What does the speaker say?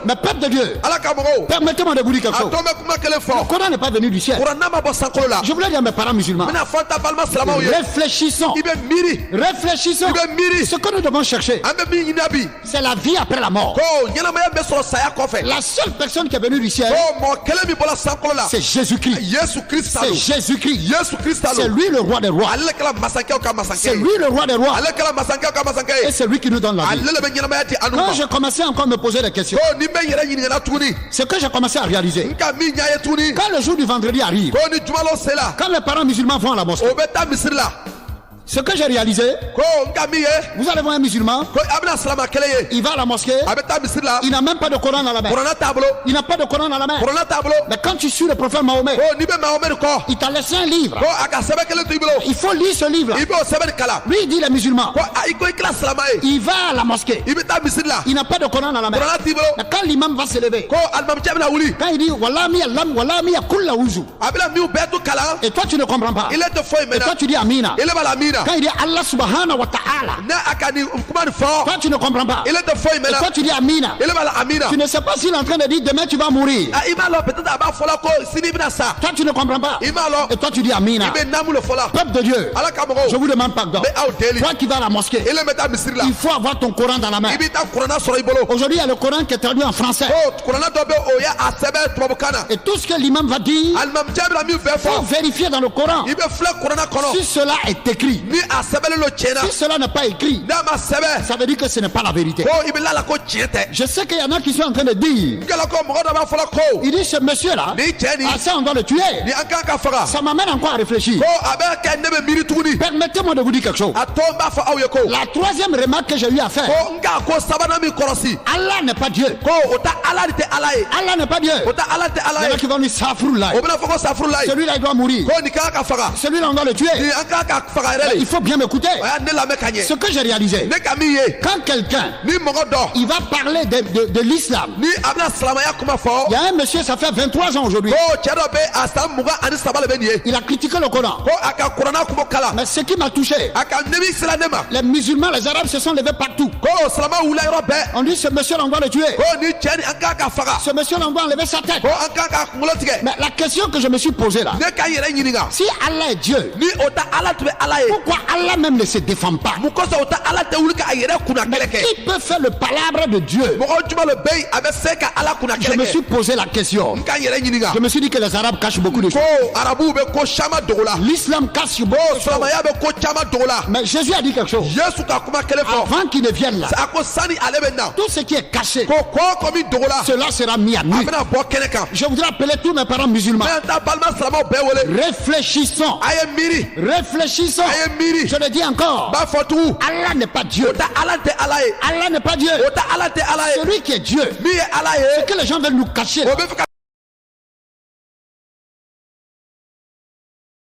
Mais peuple de Dieu, permettez-moi de vous dire quelque chose. Le Coran n'est pas venu du ciel. Je voulais dire à mes parents musulmans, réfléchissons. Réfléchissons. Ce que nous devons chercher, c'est la vie après la mort. La seule personne qui est venue du ciel, c'est Jésus-Christ. C'est Jésus-Christ. C'est lui le roi des rois. C'est lui le roi des rois. Et c'est lui qui nous donne la vie. Quand j'ai commencé encore à me poser des questions, ce que j'ai commencé à réaliser, quand le jour du vendredi arrive, quand les parents musulmans vont à la mosquée, ce que j'ai réalisé, vous allez voir un musulman, il va à la mosquée, il n'a même pas de Coran dans la main. Il n'a pas de Coran dans la main. Mais quand tu suis le prophète Mahomet, il t'a laissé un livre. Il faut lire ce livre. Lui, il dit les musulmans, il va à la mosquée, il n'a pas de Coran dans la main. Mais quand l'imam va se lever, quand il dit Wallah mi allam, Wallah mi akulla uzu, et toi tu ne comprends pas, et toi tu dis Amina. Quand il dit Allah subhanahu wa ta'ala, toi tu ne comprends pas, et toi tu dis Amina. Tu ne sais pas s'il est en train de dire demain tu vas mourir. Toi tu ne comprends pas, et toi tu dis Amina. Peuple de Dieu, je vous demande pardon. Toi qui vas à la mosquée, il faut avoir ton Coran dans la main. Aujourd'hui il y a le Coran qui est traduit en français, et tout ce que l'imam va dire, il faut vérifier dans le Coran si cela est écrit. Si cela n'est pas écrit, ça veut dire que ce n'est pas la vérité. Je sais qu'il y en a qui sont en train de dire, il dit ce monsieur là, ça on doit le tuer. Ça m'amène encore à réfléchir. Permettez-moi de vous dire quelque chose. La troisième remarque que j'ai eu à faire, Allah n'est pas Dieu. Allah n'est pas Dieu. Il y en a qui vont dire Safroullah, celui-là il doit mourir, celui-là on doit le tuer. Il faut bien m'écouter. Ce que j'ai réalisé, quand quelqu'un il va parler de l'islam, il y a un monsieur, ça fait 23 ans aujourd'hui, il a critiqué le Coran. Mais ce qui m'a touché, les musulmans, les arabes se sont levés partout. On dit ce monsieur on doit le tuer, ce monsieur on doit enlever sa tête. Mais la question que je me suis posée là, si Allah est Dieu, pourquoi Allah même ne se défend pas? Mais qui peut faire le palabre de Dieu? Je me suis posé la question. Je me suis dit que les Arabes cachent beaucoup de choses. L'islam cache beaucoup de choses. Mais Jésus a dit quelque chose. Avant qu'il ne vienne là, tout ce qui est caché, cela sera mis à nu. Je voudrais appeler tous mes parents musulmans. Réfléchissons. Réfléchissons. Je le dis encore, Allah n'est pas Dieu. Allah n'est pas Dieu. Celui qui est Dieu, ce que les gens veulent nous cacher là,